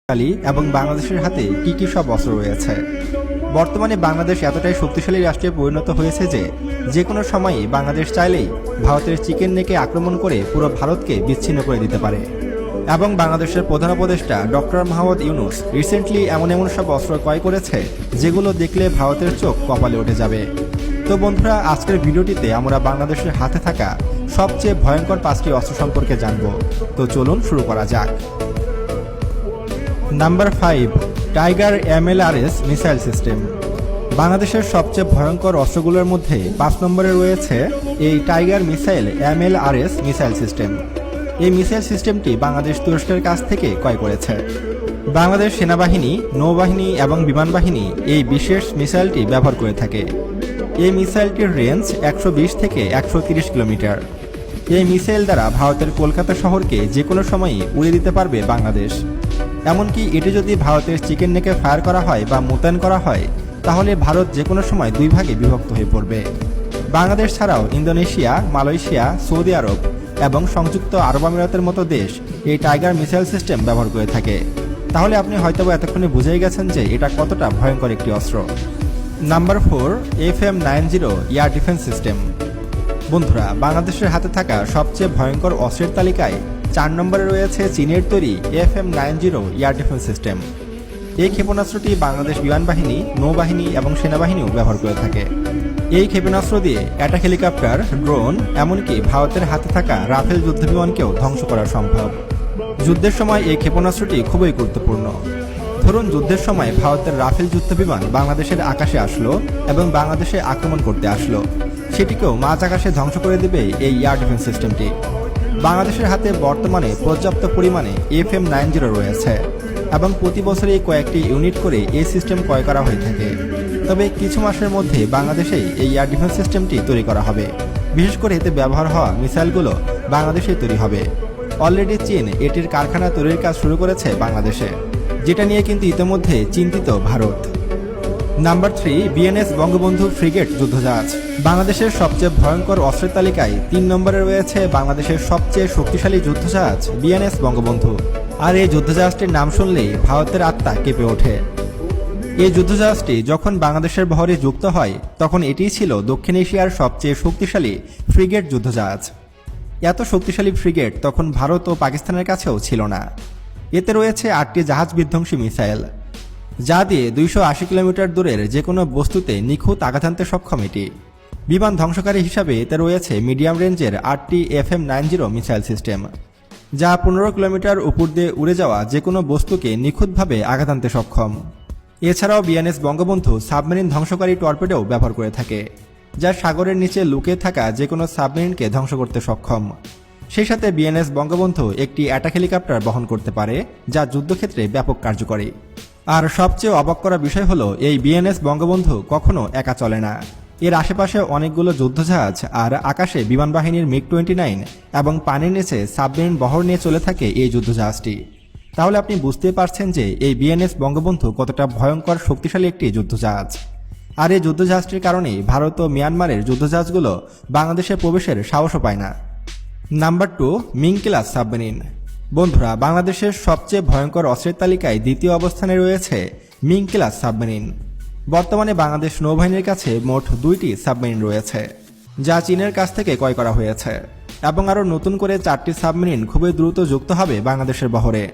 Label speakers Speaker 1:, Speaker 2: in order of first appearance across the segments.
Speaker 1: শক্তিশালী এবং বাংলাদেশের হাতে কি কি সব অস্ত্র রয়েছে। বর্তমানে বাংলাদেশ এতটাই শক্তিশালী রাষ্ট্রে পরিণত হয়েছে যে কোনো সময়ই বাংলাদেশ চাইলেই ভারতের চিকেন নেকে আক্রমণ করে পুরো ভারতকে বিচ্ছিন্ন করে দিতে পারে। এবং বাংলাদেশের প্রধান উপদেষ্টা ডক্টর মোহাম্মদ ইউনূস রিসেন্টলি এমন সব অস্ত্র ক্রয় করেছে যেগুলো দেখলে ভারতের চোখ কপালে উঠে যাবে। তো বন্ধুরা, আজকের ভিডিওটিতে আমরা বাংলাদেশের হাতে থাকা সবচেয়ে ভয়ঙ্কর 5টি অস্ত্র সম্পর্কে জানব। তো চলুন শুরু করা যাক। Number 5, tiger MLRS missile system. বাংলাদেশের সবচেয়ে ভয়ঙ্কর অস্ত্রগুলোর মধ্যে 5 নম্বরে রয়েছে এই tiger missile MLRS missile system. এই মিসাইল সিস্টেমটি বাংলাদেশ তুরস্কের কাছ থেকে ক্রয় করেছে। বাংলাদেশ সেনাবাহিনী, নৌবাহিনী এবং বিমান বাহিনী এই বিশেষ মিসাইলটি ব্যবহার করে থাকে। এই মিসাইলটির রেঞ্জ 120 থেকে 130 কিলোমিটার। এই মিসাইল দ্বারা ভারতের কলকাতা শহরকে যে কোনো সময়ই উড়িয়ে দিতে পারবে বাংলাদেশ। এমনকি এটি যদি ভারতের চিকেন নেকে ফায়ার করা হয় বা মোতায়েন করা হয়, তাহলে ভারত যে কোনো সময় 2 ভাগে বিভক্ত হয়ে পড়বে। বাংলাদেশ ছাড়াও ইন্দোনেশিয়া, মালয়েশিয়া, সৌদি আরব এবং সংযুক্ত আরব আমিরাতের মতো দেশ এই টাইগার মিসাইল সিস্টেম ব্যবহার করে থাকে। তাহলে আপনি হয়তো এতক্ষণে বুঝেই গেছেন যে এটা কতটা ভয়ঙ্কর একটি অস্ত্র। Number 4, FM90 air defence system. বন্ধুরা, বাংলাদেশের হাতে থাকা সবচেয়ে ভয়ঙ্কর অস্ত্রের তালিকায় 4 নম্বরে রয়েছে চীনের তৈরি FM90 এয়ার ডিফেন্স সিস্টেম। এই ক্ষেপণাস্ত্রটি বাংলাদেশ বিমান বাহিনী, নৌবাহিনী এবং সেনাবাহিনীও ব্যবহার করে থাকে। এই ক্ষেপণাস্ত্র দিয়ে অ্যাটাক হেলিকপ্টার, ড্রোন, এমনকি ভারতের হাতে থাকা রাফেল যুদ্ধবিমানকেও ধ্বংস করা সম্ভব। যুদ্ধের সময় এই ক্ষেপণাস্ত্রটি খুবই গুরুত্বপূর্ণ। ধরুন, যুদ্ধের সময় ভারতের রাফেল যুদ্ধবিমান বাংলাদেশের আকাশে আসলো এবং বাংলাদেশে আক্রমণ করতে আসলো, সেটিকেও মাঝ আকাশে ধ্বংস করে দেবে এই এয়ার ডিফেন্স সিস্টেমটি। বাংলাদেশের হাতে বর্তমানে পর্যাপ্ত পরিমাণে FM90 রয়েছে এবং প্রতি বছরই কয়েকটি ইউনিট করে এই সিস্টেম ক্রয় করা হয়ে থাকে। তবে কিছু মাসের মধ্যে বাংলাদেশেই এই এয়ার ডিফেন্স সিস্টেমটি তৈরি করা হবে। বিশেষ করে এতে ব্যবহার হওয়া মিসাইলগুলো বাংলাদেশেই তৈরি হবে। অলরেডি চীন এটির কারখানা তৈরির কাজ শুরু করেছে বাংলাদেশে, যেটা নিয়ে কিন্তু ইতিমধ্যে চিন্তিত Bharat. Number 3, BNS Bangabandhu frigate যুদ্ধজাহাজ। বাংলাদেশের সবচেয়ে ভয়ঙ্কর অস্ত্রের তালিকায় 3 নম্বরে রয়েছে বাংলাদেশের সবচেয়ে শক্তিশালী যুদ্ধজাহাজ বিএনএস বঙ্গবন্ধু। আর এই যুদ্ধজাহাজটির নাম শুনলেই ভারতের আত্মা কেঁপে ওঠে। এই যুদ্ধজাহাজটি যখন বাংলাদেশের বহরে যুক্ত হয়, তখন এটিই ছিল দক্ষিণ এশিয়ার সবচেয়ে শক্তিশালী ফ্রিগেট যুদ্ধজাহাজ। এত শক্তিশালী ফ্রিগেট তখন ভারত ও পাকিস্তানের কাছেও ছিল না। এতে রয়েছে 8টি জাহাজ বিধ্বংসী মিসাইল, যা দিয়ে 280 কিলোমিটার দূরের যে কোনো বস্তুতে নিখুঁত আঘাত হানতে সক্ষম এটি। বিমান ধ্বংসকারী হিসাবে এতে রয়েছে মিডিয়াম রেঞ্জের 8টি FM90 মিসাইল সিস্টেম, যা 15 কিলোমিটার উপর দিয়ে উড়ে যাওয়া যে কোনো বস্তুকে নিখুঁতভাবে আঘাত হানতে সক্ষম। এছাড়াও বিএনএস বঙ্গবন্ধু সাবমেরিন ধ্বংসকারী টর্পেডো ব্যবহার করে থাকে, যা সাগরের নিচে লুকিয়ে থাকা যে কোনো সাবমেরিনকে ধ্বংস করতে সক্ষম। সেই সাথে বিএনএস বঙ্গবন্ধু একটি অ্যাটাক হেলিকপ্টার বহন করতে পারে, যা যুদ্ধক্ষেত্রে ব্যাপক কার্যকরী। আর সবচেয়ে অবাক করা বিষয় হলো, এই বিএনএস বঙ্গবন্ধু কখনো একা চলে না। এর আশেপাশে অনেকগুলো যুদ্ধজাহাজ আর আকাশে বিমান বাহিনীর MiG-29 এবং পানির নিচে সাবমেরিন বহর নিয়ে চলে থাকে এই যুদ্ধজাহাজটি। তাহলে আপনি বুঝতে পারছেন যে এই বিএনএস বঙ্গবন্ধু কতটা ভয়ঙ্কর শক্তিশালী একটি যুদ্ধজাহাজ। আর এই যুদ্ধজাহাজটির কারণেই ভারত ও মিয়ানমারের যুদ্ধজাহাজগুলো বাংলাদেশে প্রবেশের সাহসও পায় না। Number 2, Ming class submarine. বন্ধুরা, বাংলাদেশের সবচেয়ে ভয়ঙ্কর অস্ত্রের তালিকায় 2য় অবস্থানে রয়েছে মিং ক্লাস সাবমেরিন। বর্তমানে বাংলাদেশ নৌবাহিনীর কাছে মোট 2টি সাবমেরিন রয়েছে, যা চীনের কাছ থেকে ক্রয় করা হয়েছে। এবং আরও নতুন করে 4টি সাবমেরিন খুবই দ্রুত যুক্ত হবে বাংলাদেশের বহরে।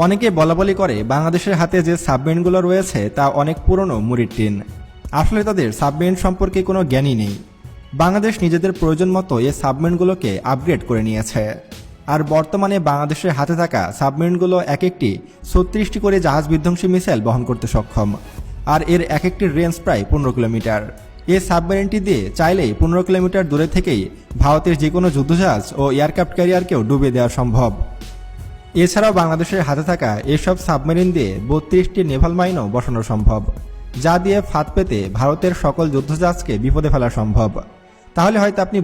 Speaker 1: অনেকে বলাবলি করে বাংলাদেশের হাতে যে সাবমেরিনগুলো রয়েছে তা অনেক পুরনো মুড়ির টিন। আসলে তাদের সাবমেরিন সম্পর্কে কোনো জ্ঞানই নেই। বাংলাদেশ নিজেদের প্রয়োজন মতো এই সাবমেরিনগুলোকে আপগ্রেড করে নিয়েছে। আর বর্তমানে বাংলাদেশের হাতে থাকা সাবমেরিনগুলো এক একটি 36টি করে জাহাজ বিধ্বংসী মিসাইল বহন করতে সক্ষম। আর এর এক একটির রেঞ্জ প্রায় 15 কিলোমিটার। এই সাবমেরিনটি দিয়ে চাইলেই 15 কিলোমিটার দূরে থেকেই ভারতের যে কোনো যুদ্ধজাহাজ ও এয়ারক্রাফট ক্যারিয়ারকেও ডুবিয়ে দেওয়া সম্ভব। এছাড়াও বাংলাদেশের হাতে থাকা এসব সাবমেরিন দিয়ে 32টি নেভাল মাইনও বসানো সম্ভব, যা দিয়ে ফাঁদ পেতে ভারতের সকল যুদ্ধজাহাজকে বিপদে ফেলা সম্ভব। তাহলে হয়তো আপনি